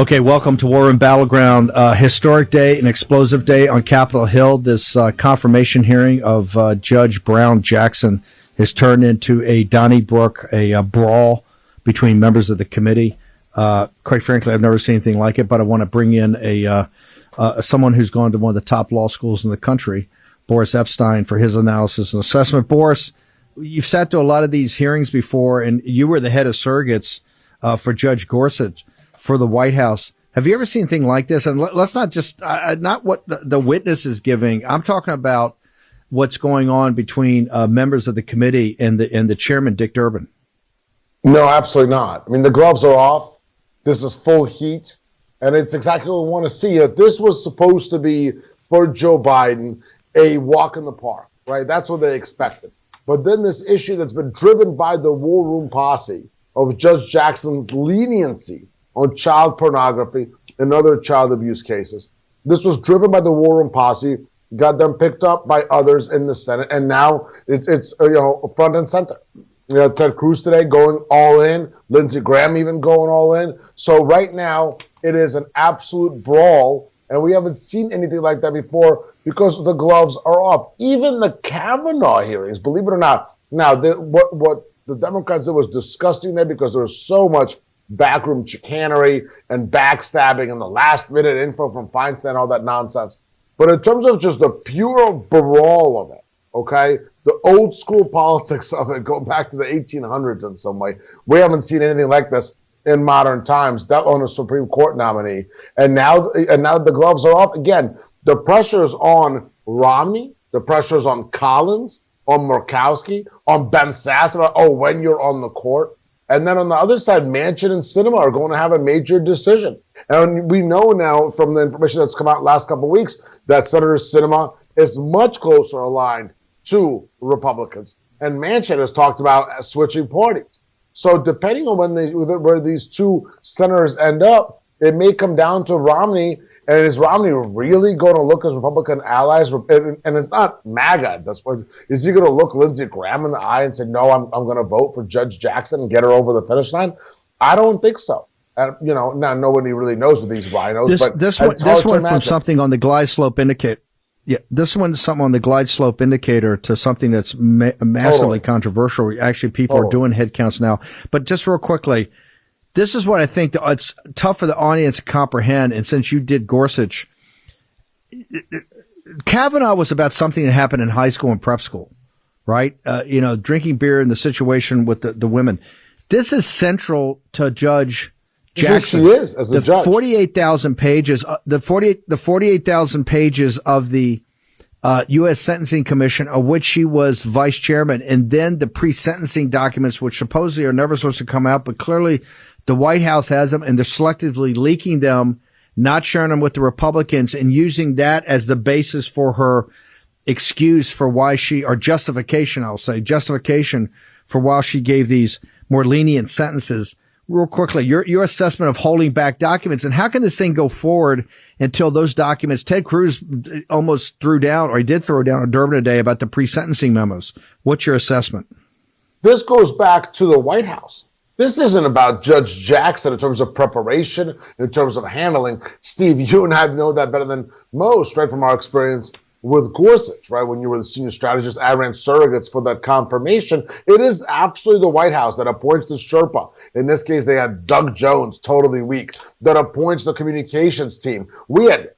Okay, welcome to War Room Battleground. Historic day, an explosive day on Capitol Hill. This confirmation hearing of Judge Brown Jackson has turned into a Donnybrook, a brawl between members of the committee. Quite frankly, I've never seen anything like it, but I want to bring in someone who's gone to one of the top law schools in the country, Boris Epshteyn, for his analysis and assessment. Boris, you've sat through a lot of these hearings before, and you were the head of surrogates for Judge Gorsuch for the White House. Have you ever seen anything like this? And let's not just, not what the witness is giving. I'm talking about what's going on between members of the committee and the chairman, Dick Durbin. No, absolutely not. I mean, the gloves are off. This is full heat. And it's exactly what we want to see. This was supposed to be, for Joe Biden, a walk in the park, right? That's what they expected. But then this issue that's been driven by the War Room posse of Judge Jackson's leniency on child pornography and other child abuse cases. This was driven by the War Room posse, got them picked up by others in the Senate, and now it's front and center. Ted Cruz today going all in, Lindsey Graham even going all in. So right now it is an absolute brawl, and we haven't seen anything like that before because the gloves are off. Even the Kavanaugh hearings, believe it or not. Now, what the Democrats did was disgusting there because there was so much backroom chicanery and backstabbing and the last minute info from Feinstein, all that nonsense. But in terms of just the pure brawl of it, okay, the old school politics of it, going back to the 1800s in some way, we haven't seen anything like this in modern times. That on a Supreme Court nominee. And now the gloves are off. Again, the pressure's on Romney, the pressure's on Collins, on Murkowski, on Ben Sasse about, when you're on the court. And then on the other side, Manchin and Sinema are going to have a major decision. And we know now from the information that's come out last couple of weeks that Senator Sinema is much closer aligned to Republicans. And Manchin has talked about switching parties. So depending on where these two senators end up, it may come down to Romney. And is Romney really going to look as Republican allies? And it's not MAGA at this point. Is he going to look Lindsey Graham in the eye and say, no, I'm going to vote for Judge Jackson and get her over the finish line? I don't think so. Now nobody really knows with these rhinos. This one from something on the glide slope indicator. Yeah, this one's something on the glide slope indicator to something that's massively controversial. Actually, people are doing head counts now. But just real quickly, this is what I think it's tough for the audience to comprehend. And since you did Gorsuch, Kavanaugh was about something that happened in high school and prep school, right? Drinking beer and the situation with the women. This is central to Judge Jackson. She is as a judge. 48,000 pages. The 48,000 pages of the U.S. Sentencing Commission, of which she was vice chairman, and then the pre-sentencing documents, which supposedly are never supposed to come out, but clearly the White House has them, and they're selectively leaking them, not sharing them with the Republicans, and using that as the basis for her excuse for why justification for why she gave these more lenient sentences. Real quickly, your assessment of holding back documents, and how can this thing go forward until those documents? Ted Cruz almost threw down, or he did throw down on Durbin today about the pre-sentencing memos. What's your assessment? This goes back to the White House. This isn't about Judge Jackson in terms of preparation, in terms of handling. Steve, you and I know that better than most, right, from our experience with Gorsuch, right? When you were the senior strategist, I ran surrogates for that confirmation. It is absolutely the White House that appoints the Sherpa. In this case, they had Doug Jones, totally weak, that appoints the communications team. We had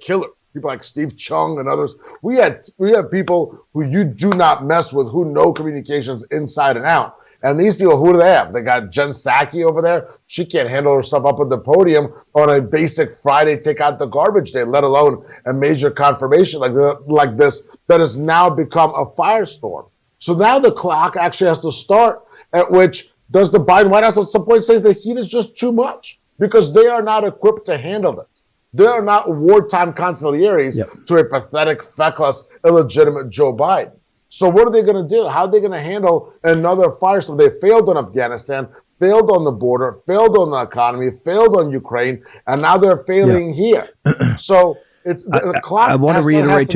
killer people like Steve Chung and others. We had people who you do not mess with, who know communications inside and out. And these people, who do they have? They got Jen Psaki over there. She can't handle herself up at the podium on a basic Friday take out the garbage day, let alone a major confirmation like this that has now become a firestorm. So now the clock actually has to start, at which does the Biden White House at some point say the heat is just too much? Because they are not equipped to handle this. They are not wartime consiglieres to a pathetic, feckless, illegitimate Joe Biden. So what are they going to do? How are they going to handle another firestorm? They failed on Afghanistan, failed on the border, failed on the economy, failed on Ukraine, and now they're failing here. So it's the clock. I want to reiterate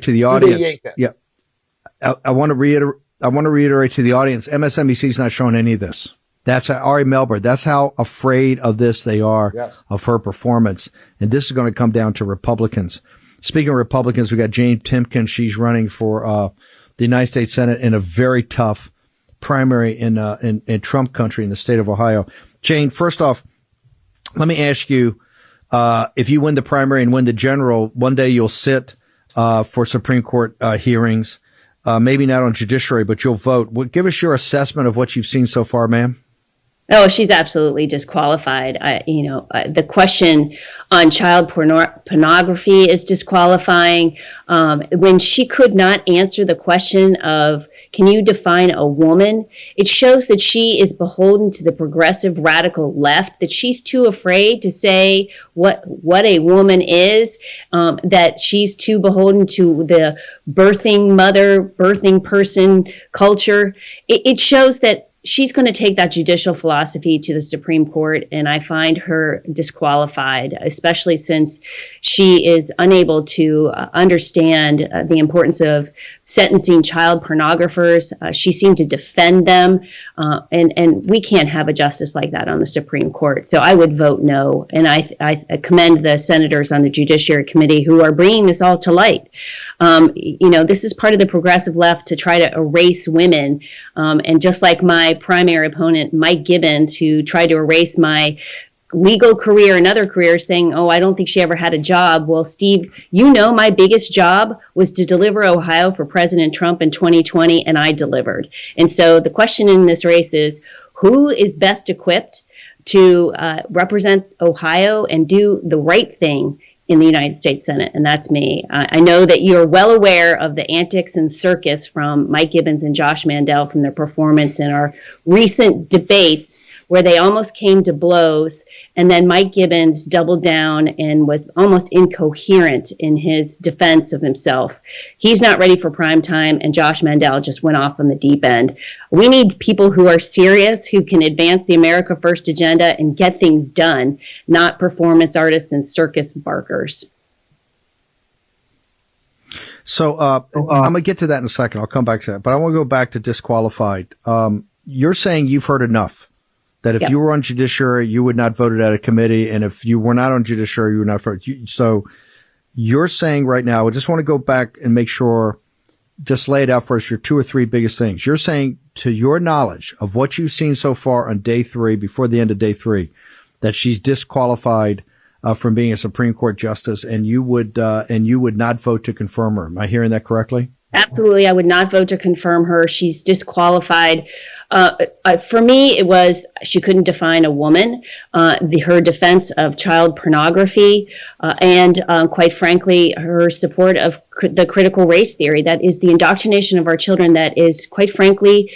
to the audience. Yeah, I want to reiterate to the audience. MSNBC is not showing any of this. That's Ari Melber. That's how afraid of this they are, Yes. of her performance. And this is going to come down to Republicans. Speaking of Republicans, we got Jane Timken. She's running for the United States Senate in a very tough primary in Trump country in the state of Ohio. Jane, first off, let me ask you, if you win the primary and win the general, one day you'll sit for Supreme Court hearings, maybe not on judiciary, but you'll vote. Give us your assessment of what you've seen so far, ma'am. Oh, she's absolutely disqualified. The question on child pornography is disqualifying. When she could not answer the question of, can you define a woman? It shows that she is beholden to the progressive radical left, that she's too afraid to say what a woman is, that she's too beholden to the birthing mother, birthing person culture. It shows that she's going to take that judicial philosophy to the Supreme Court, and I find her disqualified, especially since she is unable to understand the importance of sentencing child pornographers. She seemed to defend them, and we can't have a justice like that on the Supreme Court. So I would vote no, and I commend the senators on the Judiciary Committee who are bringing this all to light. This is part of the progressive left to try to erase women, and just like my primary opponent, Mike Gibbons, who tried to erase my legal career and other careers, saying, oh, I don't think she ever had a job. Well, Steve, my biggest job was to deliver Ohio for President Trump in 2020, and I delivered. And so the question in this race is, who is best equipped to represent Ohio and do the right thing in the United States Senate? And that's me. I know that you're well aware of the antics and circus from Mike Gibbons and Josh Mandel from their performance in our recent debates, where they almost came to blows, and then Mike Gibbons doubled down and was almost incoherent in his defense of himself. He's not ready for prime time, and Josh Mandel just went off on the deep end. We need people who are serious, who can advance the America First agenda and get things done, not performance artists and circus barkers. So I'm going to get to that in a second. I'll come back to that. But I want to go back to disqualified. You're saying you've heard enough. That if you were on judiciary, you would not vote it at a committee, and if you were not on judiciary, you would not vote. So you're saying right now, I just want to go back and make sure, just lay it out for us, your two or three biggest things. You're saying, to your knowledge of what you've seen so far on day 3, before the end of day 3, that she's disqualified from being a Supreme Court justice, and you would not vote to confirm her. Am I hearing that correctly? Absolutely. I would not vote to confirm her. She's disqualified. For me, it was she couldn't define a woman, her defense of child pornography, and quite frankly, her support of the critical race theory. That is the indoctrination of our children that is, quite frankly,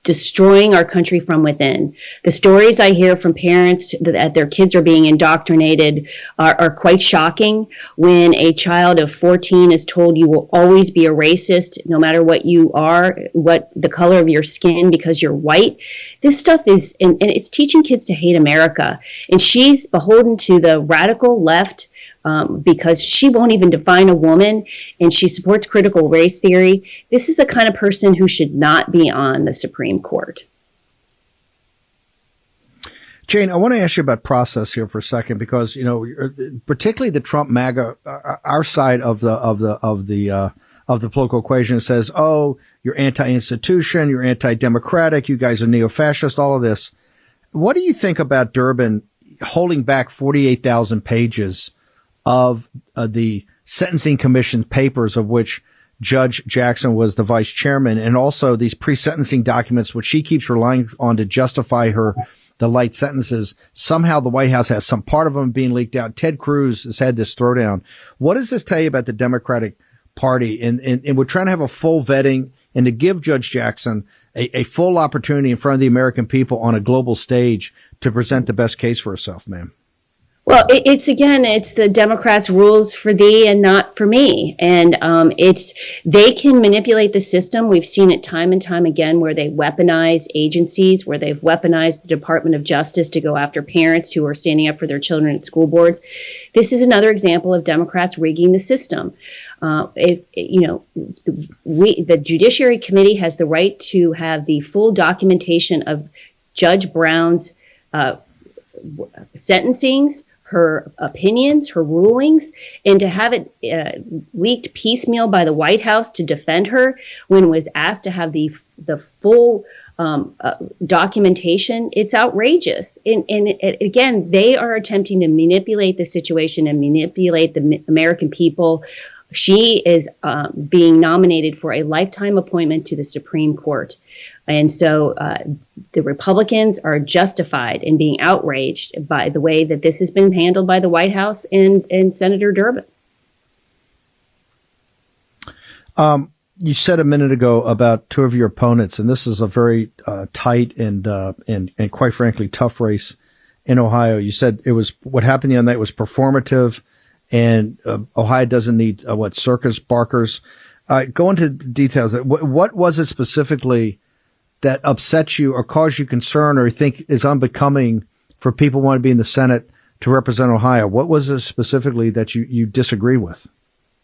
destroying our country from within. The stories I hear from parents that their kids are being indoctrinated are quite shocking. When a child of 14 is told you will always be a racist, no matter what you are, what the color of your skin, because you're white. This stuff is, and it's teaching kids to hate America. And she's beholden to the radical left because she won't even define a woman, and she supports critical race theory. This is the kind of person who should not be on the Supreme Court. Jane, I want to ask you about process here for a second, because particularly the Trump MAGA, our side of the political equation says, "Oh, you're anti-institution, you're anti-democratic, you guys are neo-fascist," all of this. What do you think about Durbin holding back 48,000 pages of the Sentencing Commission papers, of which Judge Jackson was the vice chairman, and also these pre-sentencing documents, which she keeps relying on to justify the light sentences? Somehow the White House has some part of them being leaked out. Ted Cruz has had this throwdown. What does this tell you about the Democratic Party? And we're trying to have a full vetting and to give Judge Jackson a full opportunity in front of the American people on a global stage to present the best case for herself, ma'am. Well, it's the Democrats' rules for thee and not for me. And they can manipulate the system. We've seen it time and time again where they weaponize agencies, where they've weaponized the Department of Justice to go after parents who are standing up for their children at school boards. This is another example of Democrats rigging the system. The Judiciary Committee has the right to have the full documentation of Judge Brown's sentencings, her opinions, her rulings, and to have it leaked piecemeal by the White House to defend her when was asked to have the full documentation, it's outrageous. And again, they are attempting to manipulate the situation and manipulate the American people. She is being nominated for a lifetime appointment to the Supreme Court. And so the Republicans are justified in being outraged by the way that this has been handled by the White House and Senator Durbin. You said a minute ago about two of your opponents, and this is a very tight and quite frankly tough race in Ohio. You said it was what happened the other night was performative, and Ohio doesn't need circus barkers. Go into details. What was it specifically that upsets you or caused you concern or you think is unbecoming for people who want to be in the Senate to represent Ohio? What was it specifically that you disagree with?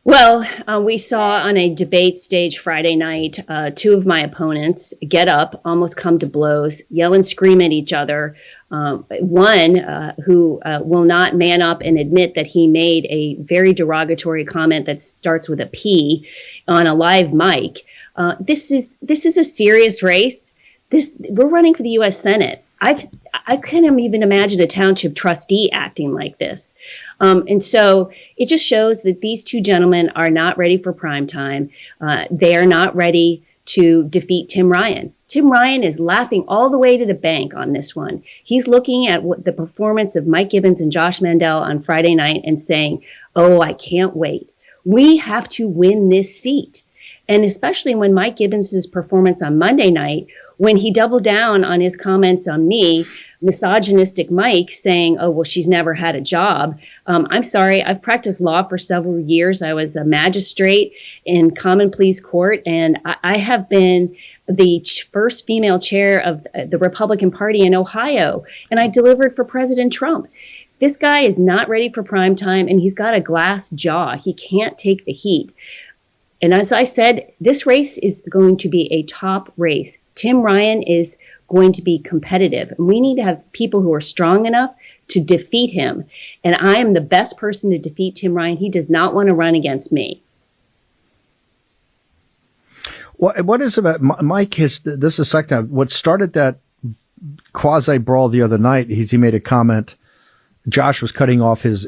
Well, we saw on a debate stage Friday night, two of my opponents get up, almost come to blows, yell and scream at each other. One who will not man up and admit that he made a very derogatory comment that starts with a P on a live mic. This is a serious race. We're running for the U.S. Senate. I can't even imagine a township trustee acting like this. And so it just shows that these two gentlemen are not ready for prime time. They are not ready to defeat Tim Ryan. Tim Ryan is laughing all the way to the bank on this one. He's looking at the performance of Mike Gibbons and Josh Mandel on Friday night and saying, oh, I can't wait. We have to win this seat. And especially when Mike Gibbons' performance on Monday night, when he doubled down on his comments on me, misogynistic Mike saying, oh, well, she's never had a job. I'm sorry. I've practiced law for several years. I was a magistrate in common pleas court, and I have been the first female chair of the Republican Party in Ohio, and I delivered for President Trump. This guy is not ready for prime time, and he's got a glass jaw. He can't take the heat. And as I said, this race is going to be a top race. Tim Ryan is going to be competitive. We need to have people who are strong enough to defeat him. And I am the best person to defeat Tim Ryan. He does not want to run against me. What is about Mike? This is the second time. What started that quasi brawl the other night? He made a comment. Josh was cutting off his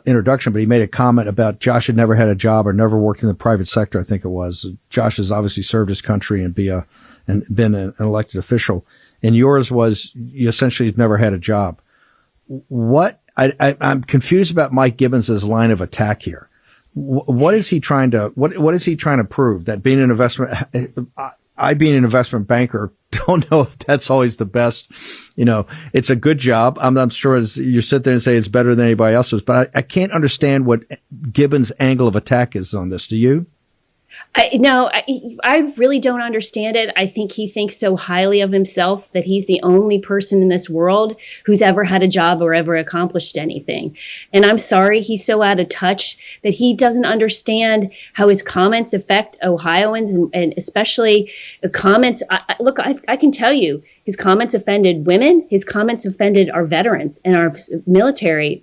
introduction, but he made a comment about Josh had never had a job or never worked in the private sector. I think it was. Josh has obviously served his country and been an elected official. And yours was you essentially never had a job. I'm confused about Mike Gibbons' line of attack here. What is he trying to what is he trying to prove? That being an investment, being an investment banker, don't know if that's always the best. It's a good job. I'm sure as you sit there and say it's better than anybody else's, but I can't understand what Gibbons' angle of attack is on this. Do you? I really don't understand it. I think he thinks so highly of himself that he's the only person in this world who's ever had a job or ever accomplished anything. And I'm sorry, he's so out of touch that he doesn't understand how his comments affect Ohioans and especially the comments. Look, I can tell you his comments offended women. His comments offended our veterans and our military.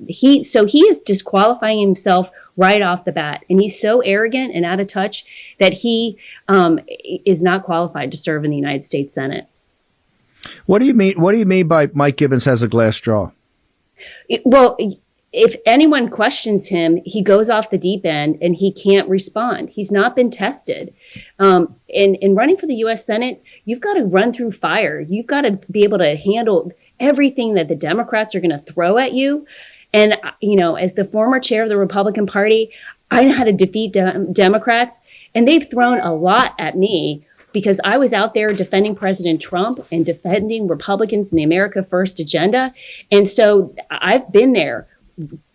He is disqualifying himself right off the bat. And he's so arrogant and out of touch that he is not qualified to serve in the United States Senate. What do you mean? What do you mean by Mike Gibbons has a glass jaw? Well, if anyone questions him, he goes off the deep end and he can't respond. He's not been tested. In running for the U.S. Senate, you've got to run through fire. You've got to be able to handle everything that the Democrats are going to throw at you. And, as the former chair of the Republican Party, I know how to defeat Democrats. And they've thrown a lot at me because I was out there defending President Trump and defending Republicans and the America First agenda. And so I've been there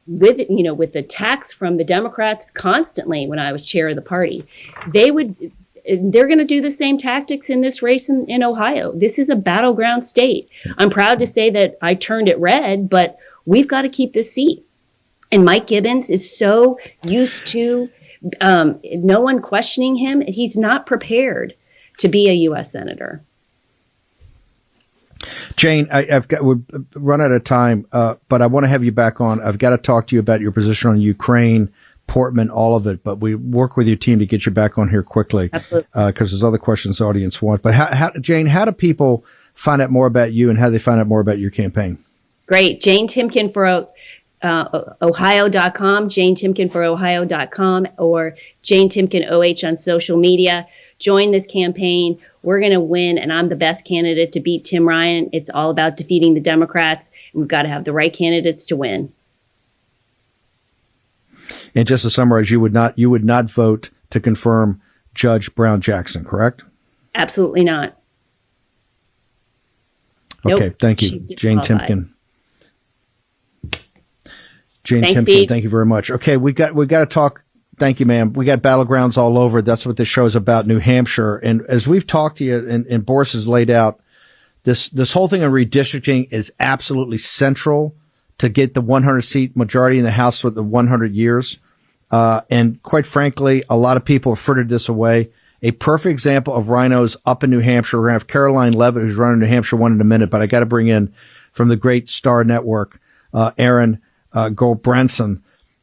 with the attacks from the Democrats constantly when I was chair of the party. They're going to do the same tactics in this race in Ohio. This is a battleground state. I'm proud to say that I turned it red, but we've got to keep this seat. And Mike Gibbons is so used to no one questioning him. He's not prepared to be a U.S. Senator. Jane, we've run out of time, but I want to have you back on. I've got to talk to you about your position on Ukraine, Portman, all of it, but we work with your team to get you back on here quickly. Absolutely. Because there's other questions the audience want. But Jane, how do people find out more about you and how do they find out more about your campaign? Great. Jane Timken for Ohio.com, Jane Timken for Ohio.com, or Jane Timken OH on social media. Join this campaign. We're going to win, and I'm the best candidate to beat Tim Ryan. It's all about defeating the Democrats, and we've got to have the right candidates to win. And just to summarize, you would not vote to confirm Judge Brown Jackson, correct? Absolutely not. Okay, nope. Thank you, She's Jane disqualified. Timken. Jane Thanks, Timken, Steve. thank you very much. Okay, we got to talk. Thank you, ma'am. We got battlegrounds all over. That's what this show is about, New Hampshire. And as we've talked to you, and Boris has laid out, this whole thing on redistricting is absolutely central to get the 100-seat majority in the House for the 100 years. And quite frankly, a lot of people have frittered this away. A perfect example of rhinos up in New Hampshire. We're going to have Karoline Leavitt, who's running New Hampshire one in a minute, but I got to bring in from the great Star Network, Aaron Gulbranson.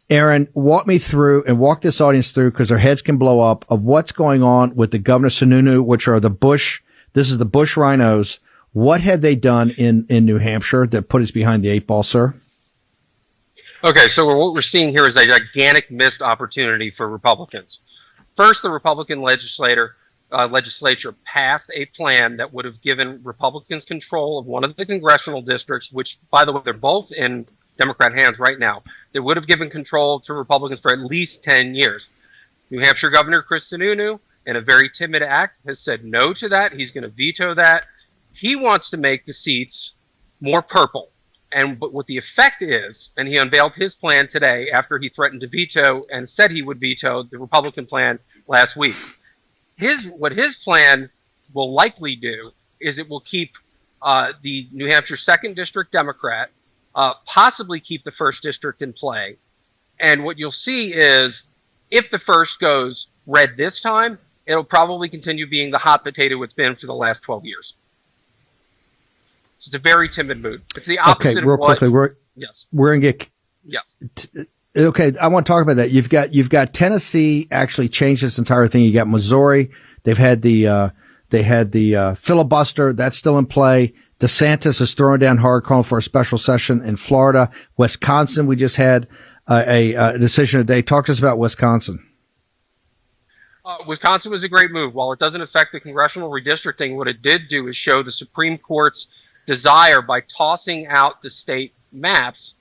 Aaron, walk me through and walk this audience through, because their heads can blow up, of what's going on with the Governor Sununu, which are this is the Bush rhinos. What have they done in New Hampshire that put us behind the 8 ball, sir? Okay, so what we're seeing here is a gigantic missed opportunity for Republicans. First, the Republican legislature passed a plan that would have given Republicans control of one of the congressional districts, which, by the way, they're both in Democrat hands right now. They would have given control to Republicans for at least 10 years. New Hampshire Governor Chris Sununu, in a very timid act, has said no to that. He's going to veto that. He wants to make the seats more purple. But what the effect is, and he unveiled his plan today after he threatened to veto and said he would veto the Republican plan last week. What his plan will likely do is it will keep the New Hampshire 2nd District Democrat, possibly keep the 1st District in play. And what you'll see is if the 1st goes red this time, it'll probably continue being the hot potato it's been for the last 12 years. So it's a very timid mood. It's the opposite of what... Okay, real quickly, we're going to get... Yes. Okay, I want to talk about that. You've got Tennessee actually changed this entire thing. You got Missouri. They had the filibuster. That's still in play. DeSantis is throwing down hard, calling for a special session in Florida. Wisconsin, we just had a decision today. Talk to us about Wisconsin. Wisconsin was a great move. While it doesn't affect the congressional redistricting, what it did do is show the Supreme Court's desire by tossing out the state maps,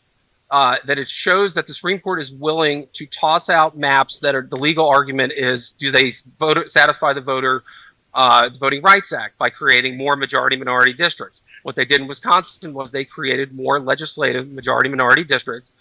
that it shows that the Supreme Court is willing to toss out maps that are, the legal argument is, do they satisfy the Voting Rights Act by creating more majority-minority districts? What they did in Wisconsin was they created more legislative majority-minority districts,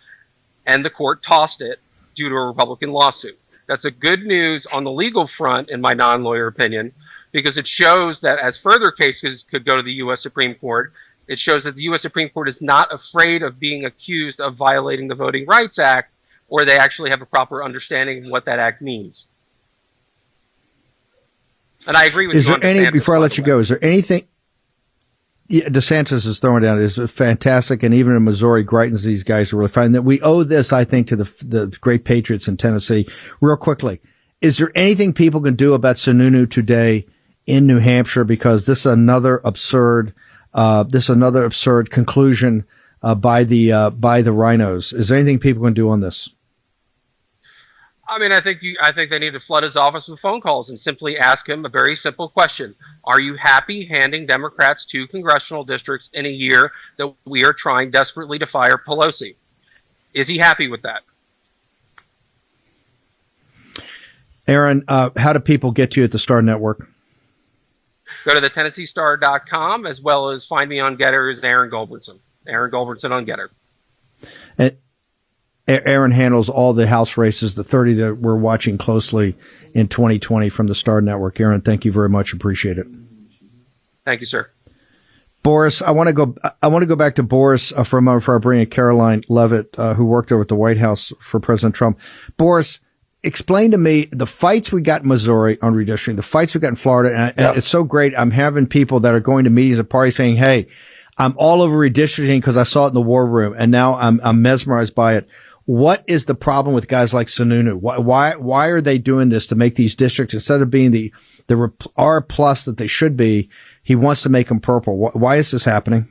and the court tossed it due to a Republican lawsuit. That's a good news on the legal front, in my non-lawyer opinion, because it shows that as further cases could go to the U.S. Supreme Court, it shows that the U.S. Supreme Court is not afraid of being accused of violating the Voting Rights Act, or they actually have a proper understanding of what that act means. And I agree with you. Is there any, before I let you go, is there anything? Yeah, DeSantis is throwing down. It's fantastic. And even in Missouri, Greitens, these guys are really fine. That we owe this, I think, to the great patriots in Tennessee. Real quickly, is there anything people can do about Sununu today in New Hampshire? Because this is another absurd conclusion by the rhinos. Is there anything people can do on this? I mean, I think they need to flood his office with phone calls and simply ask him a very simple question. Are you happy handing Democrats 2 congressional districts in a year that we are trying desperately to fire Pelosi? Is he happy with that? Aaron, how do people get to you at the Star Network? Go to the TennesseeStar.com, as well as find me on Getter as Aaron Gulbranson. Aaron Gulbranson on Getter. And Aaron handles all the House races, the 30 that we're watching closely in 2020 from the Star Network. Aaron, thank you very much. Appreciate it. Thank you, sir. Boris, I want to go back to Boris for a moment before I bring in Karoline Leavitt, who worked over at the White House for President Trump. Boris, explain to me the fights we got in Missouri on redistricting, the fights we got in Florida. And it's so great. I'm having people that are going to meetings at parties saying, hey, I'm all over redistricting because I saw it in the war room, and now I'm mesmerized by it. What is the problem with guys like Sununu? Why are they doing this to make these districts, instead of being the R plus that they should be, he wants to make them purple? Why is this happening?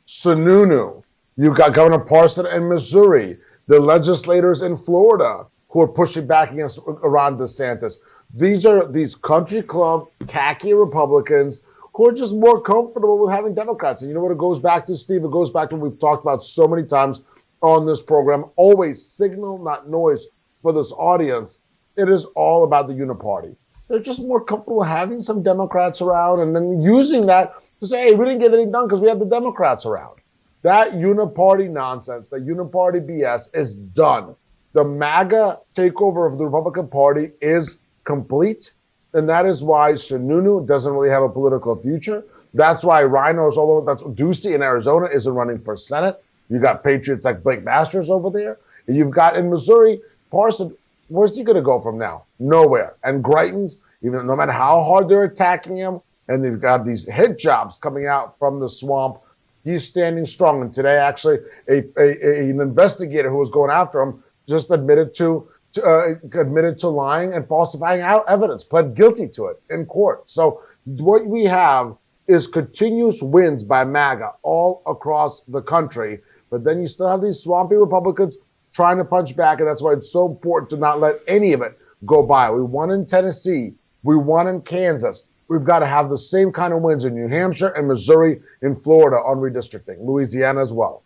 Sununu. You've got Governor Parson in Missouri, the legislators in Florida who are pushing back against Ron DeSantis. These are these country club, khaki Republicans who are just more comfortable with having Democrats. And you know what it goes back to, Steve? It goes back to what we've talked about so many times on this program. Always signal, not noise, for this audience. It is all about the uniparty. They're just more comfortable having some Democrats around and then using that to say, hey, we didn't get anything done because we had the Democrats around. That uniparty nonsense, that uniparty BS is done. The MAGA takeover of the Republican Party is complete, and that is why Sununu doesn't really have a political future. That's why rhinos all over, that's Ducey in Arizona isn't running for Senate. You got patriots like Blake Masters over there. And you've got in Missouri, Parson, where's he going to go from now? Nowhere. And Greitens, even no matter how hard they're attacking him, and they've got these hit jobs coming out from the swamp, he's standing strong. And today, actually, an investigator who was going after him just admitted to lying and falsifying out evidence, pled guilty to it in court. So what we have is continuous wins by MAGA all across the country. But then you still have these swampy Republicans trying to punch back, and that's why it's so important to not let any of it go by. We won in Tennessee. We won in Kansas. We've got to have the same kind of wins in New Hampshire and Missouri and Florida on redistricting, Louisiana as well.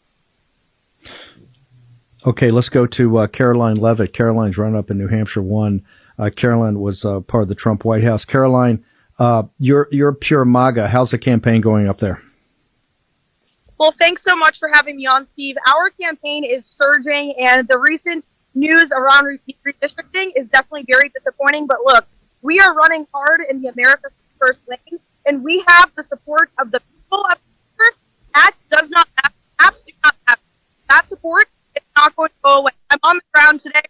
Okay, let's go to Karoline Leavitt. Karoline's run up in New Hampshire won. Karoline was part of the Trump White House. Karoline, you're pure MAGA. How's the campaign going up there? Well, thanks so much for having me on, Steve. Our campaign is surging, and the recent news around redistricting is definitely very disappointing. But look, we are running hard in the America First lane, and we have the support of the people up here. That does not happen. Apps do not happen. That support is not going to go away. I'm on the ground today,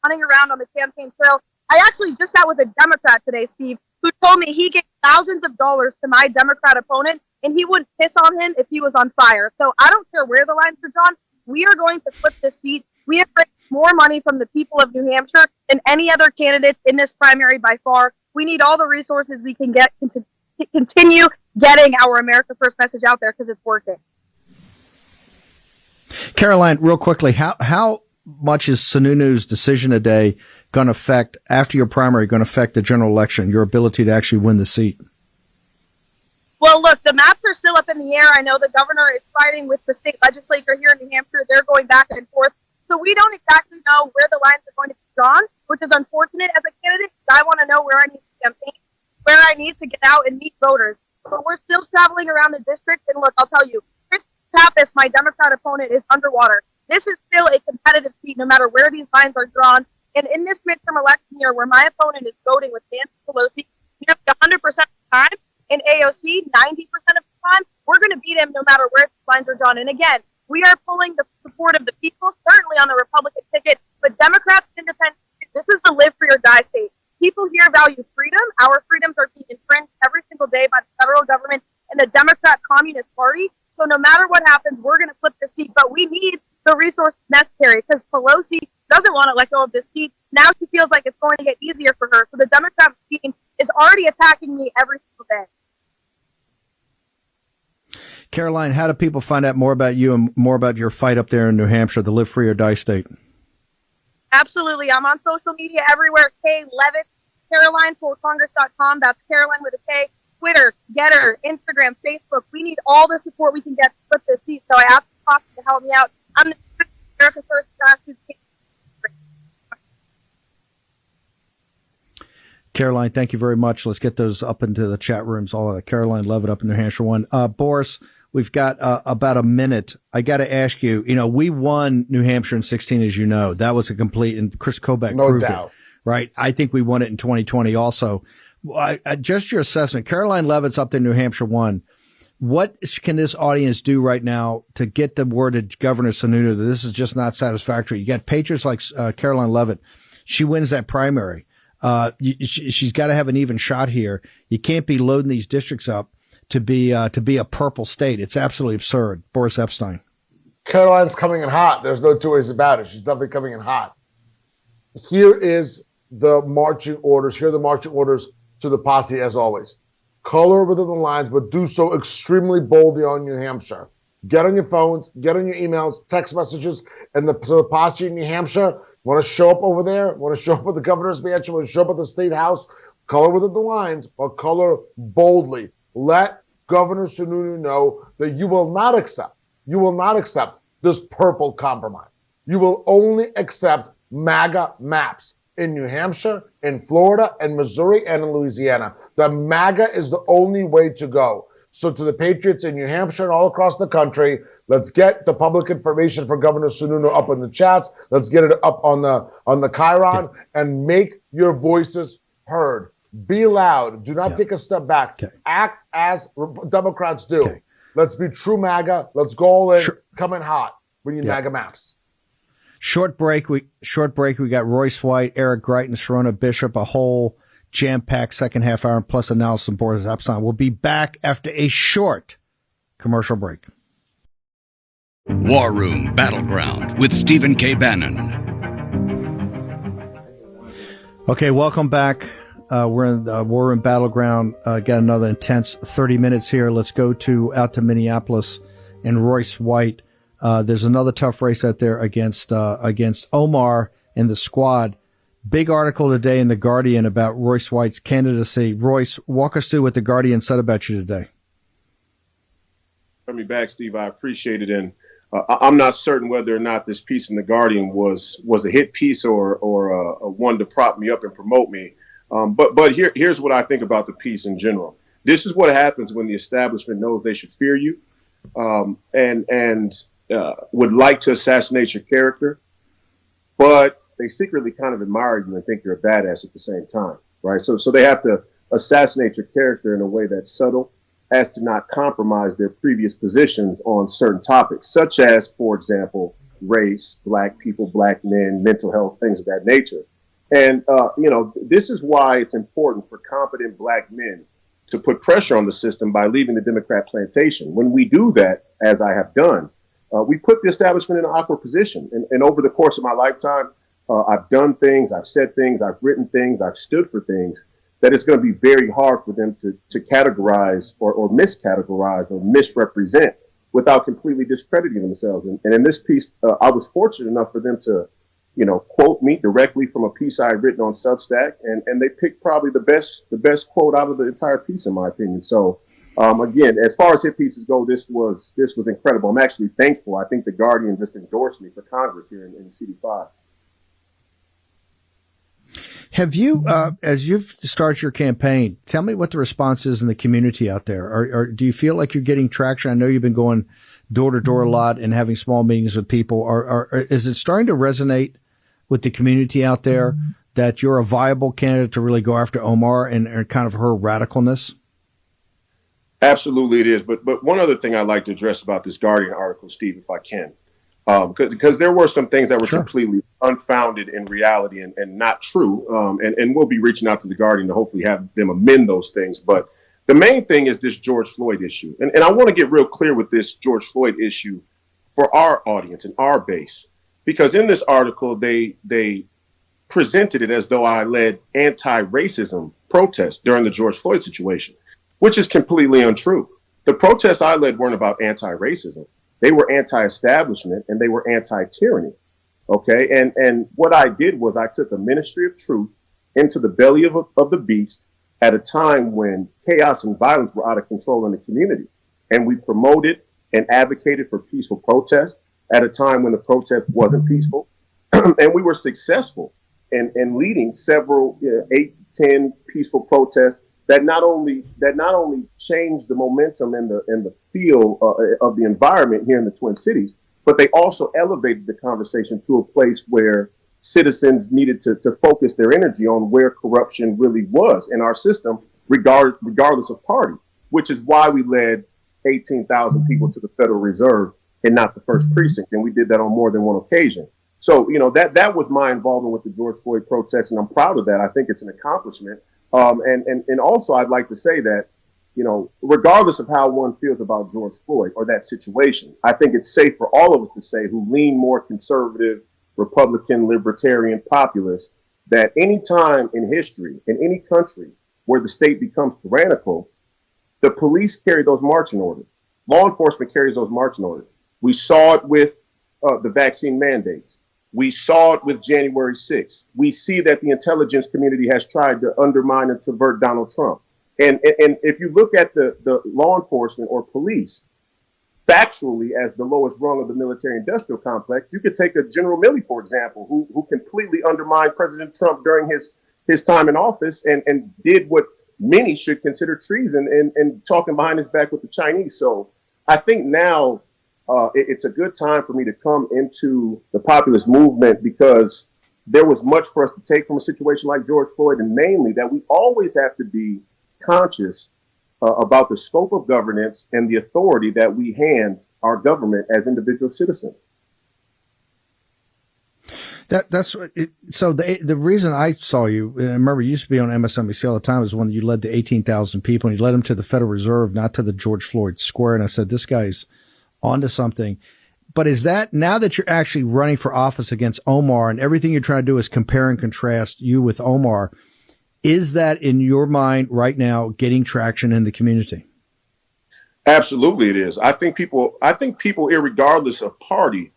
running around on the campaign trail. I actually just sat with a Democrat today, Steve, who told me he gave thousands of dollars to my Democrat opponent, and he would piss on him if he was on fire. So I don't care where the lines are drawn. We are going to flip this seat. We have raised more money from the people of New Hampshire than any other candidate in this primary by far. We need all the resources we can get to continue getting our America First message out there because it's working. Karoline, real quickly, how much is Sununu's decision today going to affect, after your primary, going to affect the general election, your ability to actually win the seat? Well, look, the maps are still up in the air. I know the governor is fighting with the state legislature here in New Hampshire. They're going back and forth. So we don't exactly know where the lines are going to be drawn, which is unfortunate as a candidate. I want to know where I need to campaign, where I need to get out and meet voters. But we're still traveling around the district. And look, I'll tell you, Chris Pappas, my Democrat opponent, is underwater. This is still a competitive seat no matter where these lines are drawn. And in this midterm election year where my opponent is voting with Nancy Pelosi nearly 100% of the time, in AOC 90% of the time, we're going to beat him no matter where the lines are drawn. And again, we are pulling the support of the people, certainly on the Republican ticket, but Democrats and independents, this is the live free or die state. People here value freedom. Our freedoms are being infringed every single day by the federal government and the Democrat Communist Party. So no matter what happens, we're going to flip the seat, but we need the resources necessary because Pelosi doesn't want to let go of this seat. Now she feels like it's going to get easier for her. So the Democrat team is already attacking me every single day. Karoline, how do people find out more about you and more about your fight up there in New Hampshire, the live free or die state? Absolutely. I'm on social media everywhere. K Leavitt, KarolineForCongress.com. That's Karoline with a K. Twitter, Getter, Instagram, Facebook. We need all the support we can get to flip this seat. So I asked Coffee to help me out. I'm the America First grassroots candidate. Karoline, thank you very much. Let's get those up into the chat rooms. All of that. Karoline Leavitt up in New Hampshire won. Boris, we've got about a minute. I got to ask you, we won New Hampshire in 16, as you know. That was a complete, and Chris Kobach proved it. Right? I think we won it in 2020 also. Just your assessment. Karoline Leavitt's up there in New Hampshire won. What can this audience do right now to get the word to Governor Sununu that this is just not satisfactory? You got patriots like Karoline Leavitt. she wins that primary. She's got to have an even shot here. You can't be loading these districts up to be a purple state. It's absolutely absurd. Boris Epshteyn. Karoline's coming in hot. There's no two ways about it. She's definitely coming in hot. Here is the marching orders. Here are the marching orders to the posse, as always. Color within the lines, but do so extremely boldly on New Hampshire. Get on your phones, get on your emails, text messages, and to the posse in New Hampshire, want to show up over there, want to show up at the governor's mansion, want to show up at the state house, color within the lines, but color boldly. Let Governor Sununu know that you will not accept this purple compromise. You will only accept MAGA maps in New Hampshire, in Florida, and Missouri, and in Louisiana. The MAGA is the only way to go. So to the patriots in New Hampshire and all across the country, let's get the public information for Governor Sununu up in the chats. Let's get it up on the Chiron and make your voices heard. Be loud. Do not take a step back. Act as Democrats do. Let's be true MAGA. Let's go all in. Come in hot. We need MAGA maps. Short break. We got Royce White, Eric Greitens, Sherronna Bishop, a whole jam-packed second half hour, plus analysis from Boris Epshteyn. We'll be back after a short commercial break. War Room Battleground with Stephen K. Bannon. Okay, welcome back. We're in the War Room Battleground. Got another intense 30 minutes here. Let's go out to Minneapolis and Royce White. There's another tough race out there against Omar and the squad. Big article today in The Guardian about Royce White's candidacy. Royce, walk us through what The Guardian said about you today. Me back, Steve. I appreciate it. And I'm not certain whether or not this piece in The Guardian was a hit piece or a one to prop me up and promote me. But here's what I think about the piece in general. This is what happens when the establishment knows they should fear you and would like to assassinate your character, but they secretly kind of admire you and think you're a badass at the same time, right? So they have to assassinate your character in a way that's subtle as to not compromise their previous positions on certain topics, such as, for example, race, black people, black men, mental health, things of that nature. And, this is why it's important for competent black men to put pressure on the system by leaving the Democrat plantation. When we do that, as I have done, we put the establishment in an awkward position. And over the course of my lifetime, I've done things, I've said things, I've written things, I've stood for things that it's going to be very hard for them to categorize or miscategorize or misrepresent without completely discrediting themselves. And in this piece, I was fortunate enough for them to, quote me directly from a piece I had written on Substack, and they picked probably the best quote out of the entire piece, in my opinion. So, again, as far as hit pieces go, this was incredible. I'm actually thankful. I think The Guardian just endorsed me for Congress here in CD5. Have you, as you've started your campaign, tell me what the response is in the community out there. Or do you feel like you're getting traction? I know you've been going door to door a lot and having small meetings with people. Or is it starting to resonate with the community out there that you're a viable candidate to really go after Omar and kind of her radicalness? Absolutely, it is. But one other thing I'd like to address about this Guardian article, Steve, if I can. Because there were some things that were completely unfounded in reality and not true. And we'll be reaching out to The Guardian to hopefully have them amend those things. But the main thing is this George Floyd issue. And I want to get real clear with this George Floyd issue for our audience and our base. Because in this article, they presented it as though I led anti-racism protests during the George Floyd situation, which is completely untrue. The protests I led weren't about anti-racism. They were anti-establishment and they were anti-tyranny. Okay. And what I did was I took a ministry of truth into the belly of the beast at a time when chaos and violence were out of control in the community. And we promoted and advocated for peaceful protest at a time when the protest wasn't peaceful. And we were successful in leading several 8, 10 peaceful protests that not only changed the momentum and the feel of the environment here in the Twin Cities, but they also elevated the conversation to a place where citizens needed to focus their energy on where corruption really was in our system, regardless of party, which is why we led 18,000 people to the Federal Reserve and not the first precinct. And we did that on more than one occasion. So, that was my involvement with the George Floyd protests, and I'm proud of that. I think it's an accomplishment. And also I'd like to say that, regardless of how one feels about George Floyd or that situation, I think it's safe for all of us to say who lean more conservative, Republican, libertarian, populist, that any time in history, in any country where the state becomes tyrannical, the police carry those marching orders. Law enforcement carries those marching orders. We saw it with the vaccine mandates. We saw it with January 6th. We see that the intelligence community has tried to undermine and subvert Donald Trump. And if you look at the law enforcement or police, factually, as the lowest rung of the military-industrial complex, you could take a General Milley, for example, who completely undermined President Trump during his time in office and did what many should consider treason and talking behind his back with the Chinese. So I think now it's a good time for me to come into the populist movement because there was much for us to take from a situation like George Floyd, and mainly that we always have to be conscious about the scope of governance and the authority that we hand our government as individual citizens. That's it. So the reason I saw you, and I remember you used to be on MSNBC all the time, is when you led the 18,000 people and you led them to the Federal Reserve, not to the George Floyd Square. And I said, this guy's onto something. But is that now that you're actually running for office against Omar and everything you're trying to do is compare and contrast you with Omar, is that in your mind right now getting traction in the community? Absolutely, it is. I think people, irregardless of party,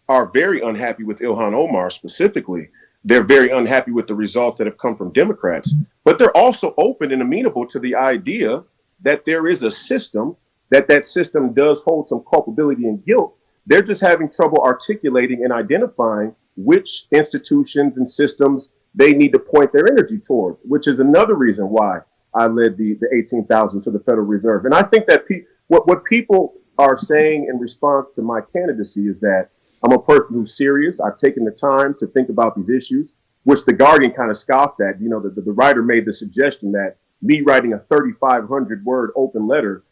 are very unhappy with Ilhan Omar specifically. They're very unhappy with the results that have come from Democrats, but they're also open and amenable to the idea that there is a system, that system does hold some culpability and guilt. They're just having trouble articulating and identifying which institutions and systems they need to point their energy towards, which is another reason why I led the 18,000 to the Federal Reserve. And I think that what people are saying in response to my candidacy is that I'm a person who's serious. I've taken the time to think about these issues, which the Guardian kind of scoffed at. The writer made the suggestion that me writing a 3,500 word open letter,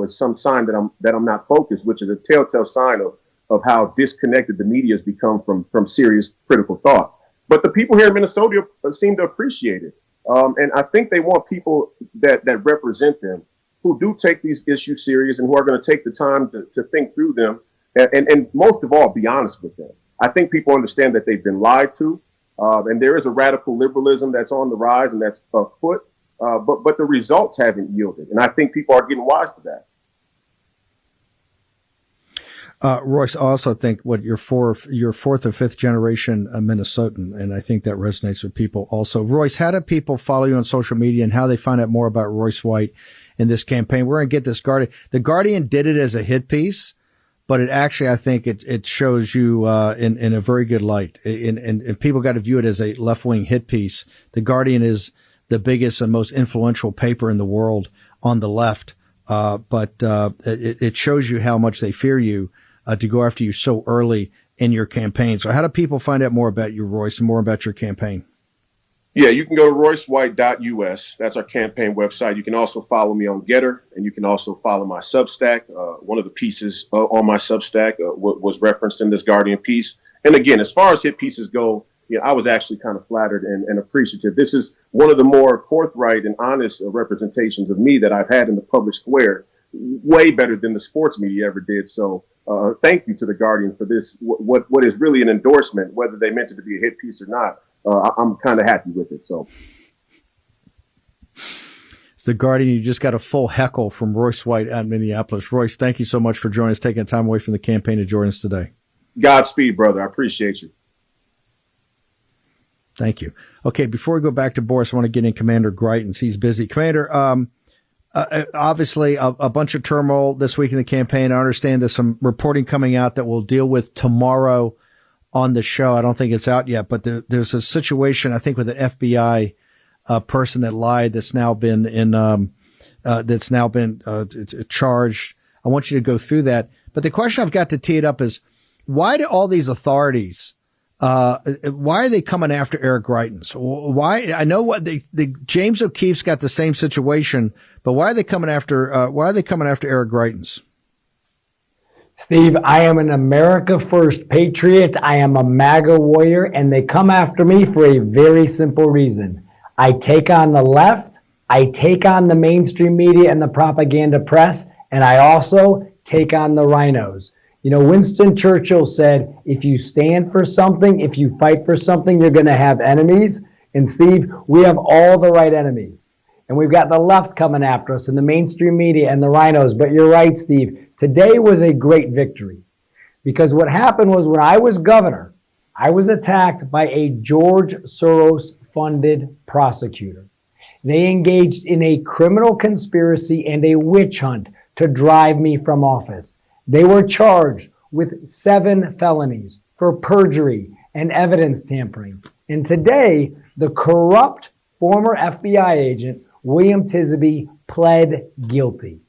is some sign that I'm not focused, which is a telltale sign of how disconnected the media has become from serious critical thought. But the people here in Minnesota seem to appreciate it. And I think they want people that represent them who do take these issues serious and who are going to take the time to think through them. And most of all, be honest with them. I think people understand that they've been lied to. And there is a radical liberalism that's on the rise and that's afoot. But the results haven't yielded. And I think people are getting wise to that. Royce, I also think you're fourth or fifth generation Minnesotan, and I think that resonates with people also. Royce, how do people follow you on social media and how they find out more about Royce White in this campaign? We're going to get this Guardian. The Guardian did it as a hit piece, but it actually, I think it shows you in a very good light, and people got to view it as a left-wing hit piece. The Guardian is the biggest and most influential paper in the world on the left, but it shows you how much they fear you. To go after you so early in your campaign. So how do people find out more about you, Royce, and more about your campaign? Yeah, you can go to roycewhite.us. That's our campaign website. You can also follow me on Getter, and you can also follow my Substack. One of the pieces on my Substack was referenced in this Guardian piece. And again, as far as hit pieces go, I was actually kind of flattered and appreciative. This is one of the more forthright and honest representations of me that I've had in the public square, way better than the sports media ever did. So thank you to the Guardian for this. What is really an endorsement, whether they meant it to be a hit piece or not. I'm kind of happy with it. So it's the Guardian. You just got a full heckle from Royce White at Minneapolis. Royce, thank you so much for joining us, taking time away from the campaign to join us today. Godspeed, brother. I appreciate you. Thank you. Okay, before we go back to Boris, I want to get in Commander Greitens. He's busy. Commander, obviously a bunch of turmoil this week in the campaign. I understand there's some reporting coming out that we'll deal with tomorrow on the show. I don't think it's out yet, but there's a situation, I think, with an FBI person that lied that's now been charged. I want you to go through that. But the question I've got to tee it up is, why do all these authorities, why are they coming after Eric Greitens? Why? I know what the James O'Keefe's got the same situation, but why are they coming after Eric Greitens? Steve, I am an America First patriot. I am a MAGA warrior, and they come after me for a very simple reason. I take on the left, I take on the mainstream media and the propaganda press, and I also take on the rhinos. You know, Winston Churchill said, if you stand for something, if you fight for something, you're going to have enemies. And Steve, we have all the right enemies. And we've got the left coming after us and the mainstream media and the rhinos. But you're right, Steve. Today was a great victory because what happened was when I was governor, I was attacked by a George Soros-funded prosecutor. They engaged in a criminal conspiracy and a witch hunt to drive me from office. They were charged with 7 felonies for perjury and evidence tampering. And today, the corrupt former FBI agent, William Tisby, pled guilty.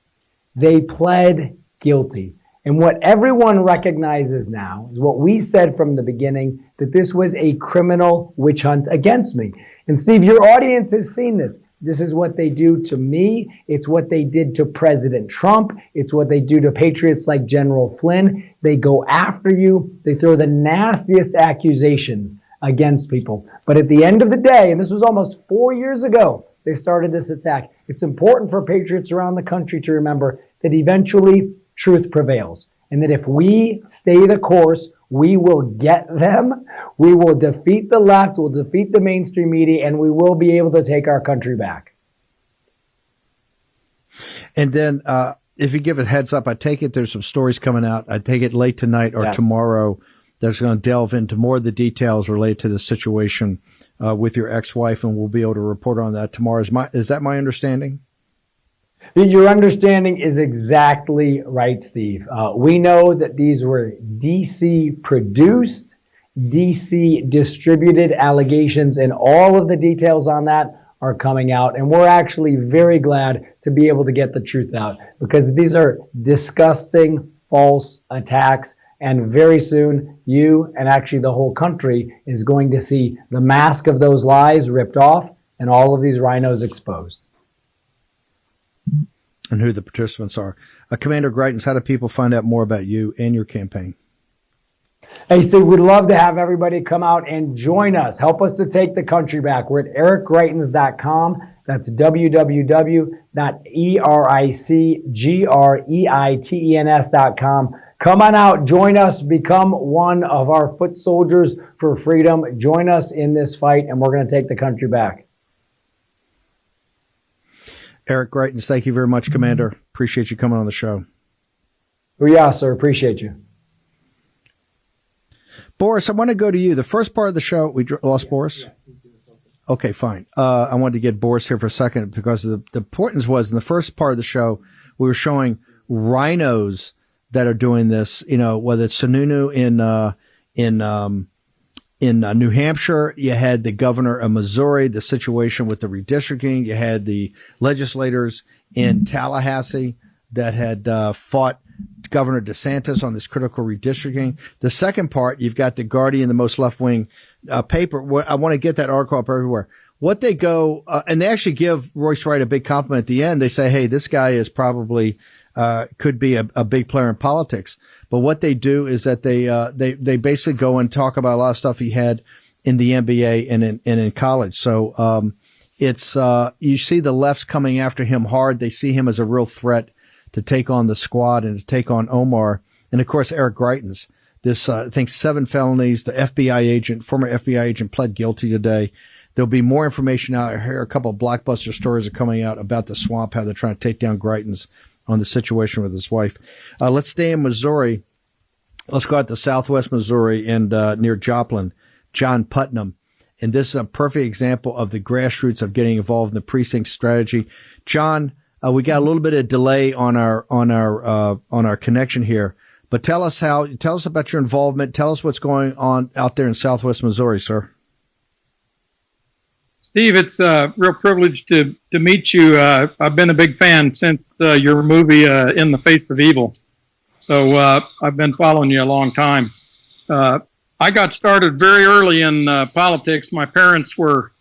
They pled guilty. And what everyone recognizes now is what we said from the beginning, that this was a criminal witch hunt against me. And Steve, your audience has seen this. This is what they do to me. It's what they did to President Trump. It's what they do to patriots like General Flynn. They go after you. They throw the nastiest accusations against people. But at the end of the day, and this was almost 4 years ago, they started this attack. It's important for patriots around the country to remember that eventually truth prevails. And that if we stay the course, we will get them. We will defeat the left, we'll defeat the mainstream media, and we will be able to take our country back. And then if you give a heads up, I take it there's some stories coming out. I take it late tonight or tomorrow that's going to delve into more of the details related to the situation with your ex-wife, and we'll be able to report on that tomorrow. Is that my understanding? Your understanding is exactly right, Steve. We know that these were DC produced, DC distributed allegations, and all of the details on that are coming out. And we're actually very glad to be able to get the truth out because these are disgusting, false attacks. And very soon, you and actually the whole country is going to see the mask of those lies ripped off and all of these rhinos exposed. And who the participants are. Commander Greitens, how do people find out more about you and your campaign? Hey, Steve, we'd love to have everybody come out and join us. Help us to take the country back. We're at ericgreitens.com. That's www.ericgreitens.com. Come on out, join us, become one of our foot soldiers for freedom. Join us in this fight, and we're going to take the country back. Eric Greitens, thank you very much, Commander. Appreciate you coming on the show. Yeah, sir. Appreciate you. Boris, I want to go to you. The first part of the show, we lost Boris? Okay, fine. I wanted to get Boris here for a second because the importance was in the first part of the show, we were showing rhinos that are doing this, you know, whether it's Sununu in New Hampshire, you had the governor of Missouri, the situation with the redistricting. You had the legislators in Tallahassee that had fought Governor DeSantis on this critical redistricting. The second part, you've got the Guardian, the most left-wing paper. I want to get that article up everywhere. What they go, and they actually give Royce Wright a big compliment at the end. They say, hey, this guy is probably could be a big player in politics. But what they do is that they basically go and talk about a lot of stuff he had in the NBA and in college. So it's you see the left's coming after him hard. They see him as a real threat to take on the squad and to take on Omar. And of course, Eric Greitens, this I think 7 felonies. The FBI agent, former FBI agent, pled guilty today. There'll be more information out here. A couple of blockbuster stories are coming out about the swamp, how they're trying to take down Greitens on the situation with his wife. Let's stay in Missouri. Let's go out to Southwest Missouri and near Joplin, John Putnam. And this is a perfect example of the grassroots of getting involved in the precinct strategy. John, we got a little bit of delay on our connection here, but tell us about your involvement. Tell us what's going on out there in Southwest Missouri, sir. Steve, it's a real privilege to meet you. I've been a big fan since your movie In the Face of Evil. So I've been following you a long time. I got started very early in politics. My parents were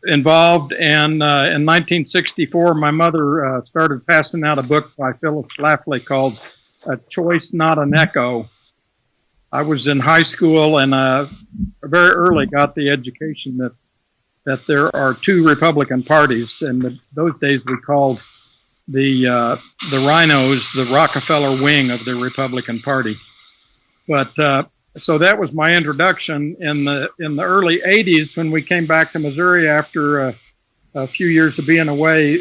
involved, and in 1964, my mother started passing out a book by Phyllis Schlafly called "A Choice, Not an Echo." I was in high school and very early got the education that there are two Republican parties. In those days, we called the Rhinos the Rockefeller wing of the Republican Party. But so that was my introduction in the early '80s when we came back to Missouri after a few years of being away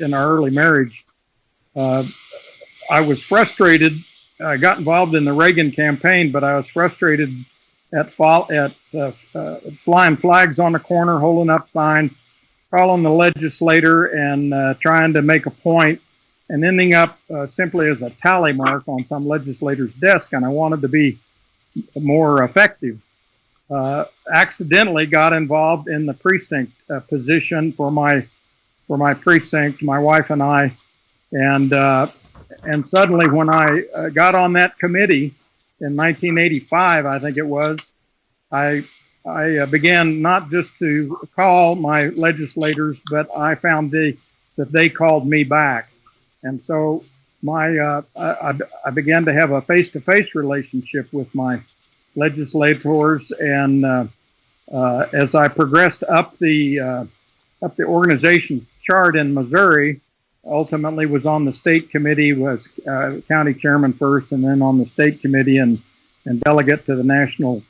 in our early marriage. I was frustrated. I got involved in the Reagan campaign, but I was frustrated at flying flags on the corner, holding up signs, calling the legislator and trying to make a point, and ending up simply as a tally mark on some legislator's desk. And I wanted to be more effective. Accidentally got involved in the precinct position for my precinct, my wife and I, and suddenly when I got on that committee in 1985, I think it was, I began not just to call my legislators, but I found that they called me back. And so I began to have a face-to-face relationship with my legislators, and as I progressed up the organization chart in Missouri, ultimately was on the state committee, was county chairman first, and then on the state committee and delegate to the national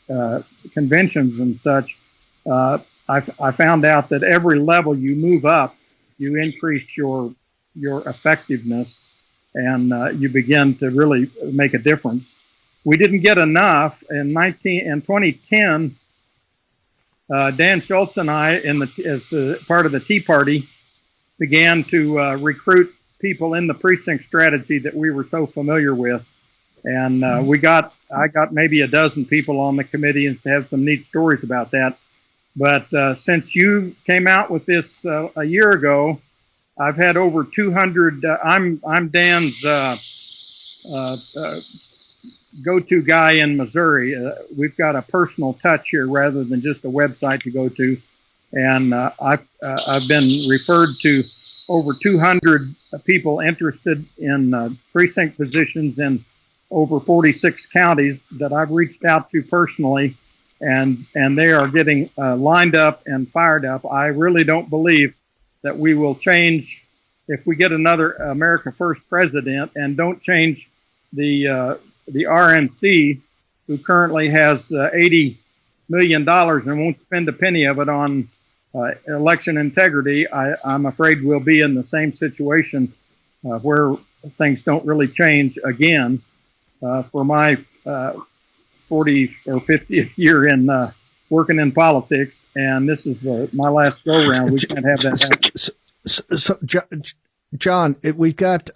conventions and such. I found out that every level you move up, you increase your effectiveness, and you begin to really make a difference. We didn't get enough. In 2010, Dan Schultz and I, as part of the Tea Party, began to recruit people in the precinct strategy that we were so familiar with. And I got maybe a dozen people on the committee and have some neat stories about that. But since you came out with this a year ago, I've had over 200. I'm Dan's go-to guy in Missouri. We've got a personal touch here rather than just a website to go to. And I've been referred to over 200 people interested in precinct positions in over 46 counties that I've reached out to personally, and they are getting lined up and fired up. I really don't believe that we will change if we get another America First president and don't change the RNC, who currently has $80 million and won't spend a penny of it on election integrity. I'm afraid we'll be in the same situation where things don't really change again. For my 40 or 50th year in working in politics, and this is my last go round. We can't have that happen. So John, we've got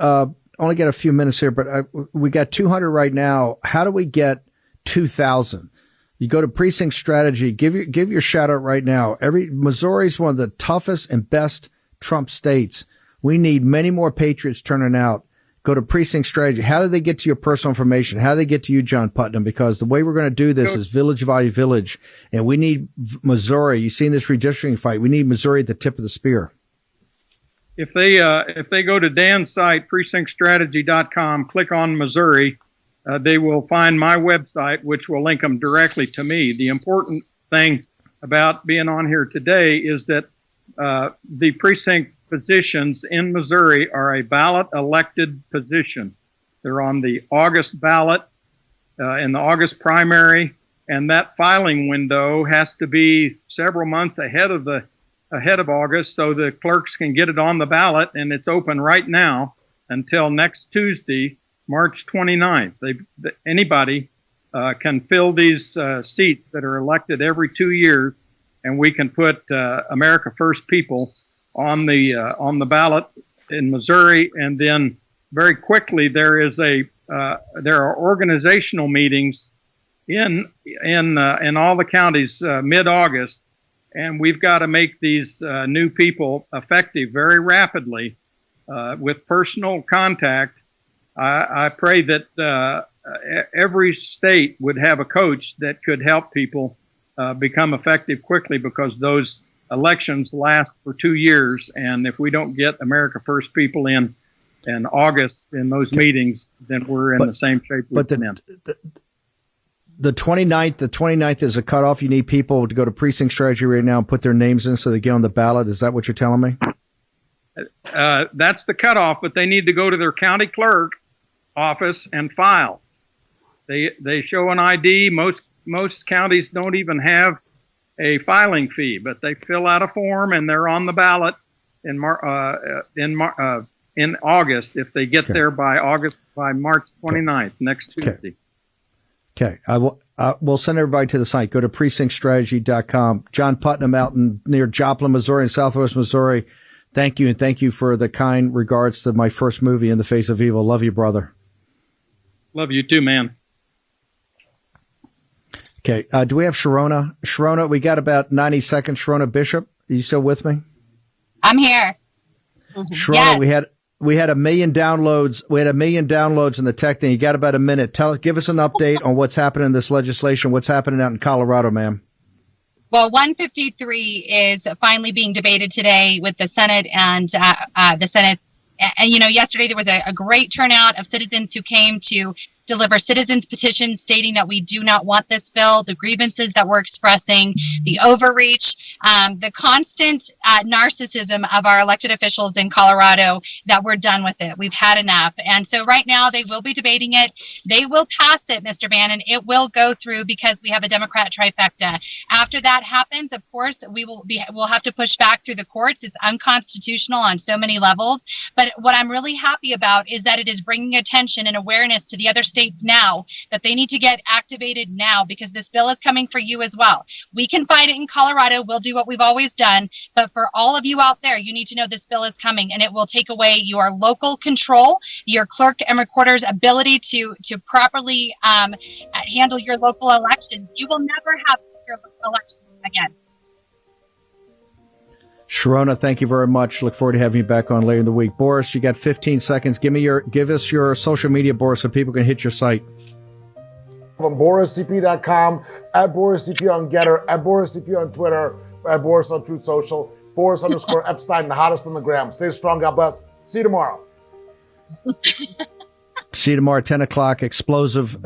only got a few minutes here, but we got 200 right now. How do we get 2,000? You go to precinct strategy. Give your shout out right now. Missouri is one of the toughest and best Trump states. We need many more patriots turning out. Go to precinct strategy. How do they get to your personal information? How do they get to you, John Putnam? Because the way we're going to do this is village by village, and we need Missouri. You've seen this redistricting fight. We need Missouri at the tip of the spear. If they go to Dan's site, precinctstrategy.com, click on Missouri, they will find my website, which will link them directly to me. The important thing about being on here today is that the precinct positions in Missouri are a ballot elected position. They're on the August ballot in the August primary, and that filing window has to be several months ahead of August, so the clerks can get it on the ballot, and it's open right now until next Tuesday, March 29th. Anybody can fill these seats that are elected every 2 years, and we can put America First people on the ballot in Missouri. And then very quickly there are organizational meetings in all the counties mid-August. And we've got to make these new people effective very rapidly with personal contact. I pray that every state would have a coach that could help people become effective quickly, because those elections last for 2 years, and if we don't get America First people in August in those meetings, then we're in the same shape we've been in. The 29th is a cutoff. You need people to go to precinct strategy right now and put their names in so they get on the ballot. Is that what you're telling me? That's the cutoff, but they need to go to their county clerk office and file. They show an ID. Most counties don't even have a filing fee, but they fill out a form and they're on the ballot in August if they get there by March 29th, next Tuesday. Okay. We'll send everybody to the site. Go to precinctstrategy.com. John Putnam out near Joplin, Missouri, in Southwest Missouri. Thank you, and thank you for the kind regards to my first movie, In the Face of Evil. Love you, brother. Love you too, man. Okay. Do we have Sherronna? Sherronna, we got about 90 seconds. Sherronna Bishop, are you still with me? I'm here. Sherronna, Yes. we had 1 million downloads. We had 1 million downloads in the tech thing. You got about a minute. Give us an update on what's happening in this legislation. What's happening out in Colorado, ma'am? Well, 153 is finally being debated today with the Senate and the Senate's. And, yesterday there was a great turnout of citizens who came to deliver citizens petitions stating that we do not want this bill, the grievances that we're expressing, the overreach, the constant narcissism of our elected officials in Colorado, that we're done with it. We've had enough. And so right now they will be debating it. They will pass it, Mr. Bannon. It will go through because we have a Democrat trifecta. After that happens, of course, we'll have to push back through the courts. It's unconstitutional on so many levels. But what I'm really happy about is that it is bringing attention and awareness to the other states now that they need to get activated now, because this bill is coming for you as well. We can fight it in Colorado. We'll do what we've always done. But for all of you out there, you need to know this bill is coming, and it will take away your local control, your clerk and recorder's ability to properly handle your local elections. You will never have your election again. Sherronna, thank you very much. Look forward to having you back on later in the week. Boris, you got 15 seconds. Give us your social media, Boris, so people can hit your site. On BorisCP.com, at BorisCP on Getter, at BorisCP on Twitter, at Boris on Truth Social, Boris_Epshteyn, the hottest on the gram. Stay strong. God bless. See you tomorrow. See you tomorrow at 10 o'clock. Explosive.